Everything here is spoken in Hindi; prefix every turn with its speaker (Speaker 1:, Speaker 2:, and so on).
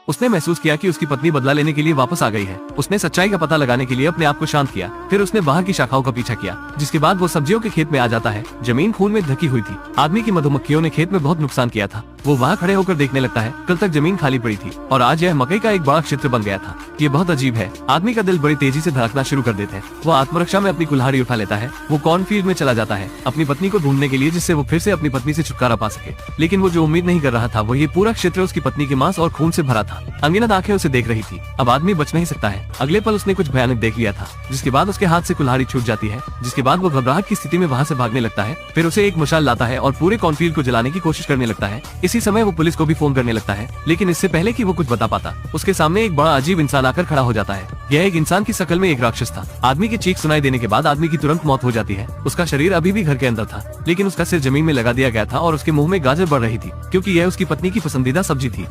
Speaker 1: उसने महसूस किया कि उसकी पत्नी बदला लेने के लिए वापस आ गई है। उसने सच्चाई का पता लगाने के लिए अपने आप को शांत किया। फिर उसने बाहर की शाखाओं का पीछा किया, जिसके बाद वो सब्जियों के खेत में आ जाता है। जमीन खून में ढकी हुई थी। आदमी की मधुमक्खियों ने खेत में बहुत नुकसान किया था। वो वहाँ खड़े होकर देखने लगता है। कल तक जमीन खाली पड़ी थी और आज यह मकई का एक बड़ा क्षेत्र बन गया था। ये बहुत अजीब है। आदमी का दिल बड़ी तेजी से धड़कना शुरू कर देते हैं। वो आत्मरक्षा में अपनी कुल्हाड़ी उठा लेता है। वो कॉर्नफील्ड में चला जाता है अपनी पत्नी को ढूंढने के लिए, जिससे वो फिर से अपनी पत्नी से छुटकारा पा सके। लेकिन वो जो उम्मीद नहीं कर रहा था वो ये पूरा क्षेत्र उसकी पत्नी के मांस और खून से भरा था। अनगिनत आंखें उसे देख रही थी। अब आदमी बच नहीं सकता है। अगले पल उसने कुछ भयानक देख लिया था, जिसके बाद उसके हाथ से कुल्हाड़ी छूट जाती है। जिसके बाद वो घबराहट की स्थिति में वहाँ से भागने लगता है। फिर उसे एक मशाल लाता है और पूरे कॉर्नफील्ड को जलाने की कोशिश करने लगता है। इसी समय वो पुलिस को भी फोन करने लगता है, लेकिन इससे पहले कि वो कुछ बता पाता, उसके सामने एक बड़ा अजीब इंसान आकर खड़ा हो जाता है। यह एक इंसान की शक्ल में एक राक्षस था। आदमी की चीख सुनाई देने के बाद आदमी की तुरंत मौत हो जाती है। उसका शरीर अभी भी घर के अंदर था, लेकिन उसका सिर जमीन में लगा दिया गया था और उसके मुंह में गाजर बढ़ रही थी, क्योंकि यह उसकी पत्नी की पसंदीदा सब्जी थी।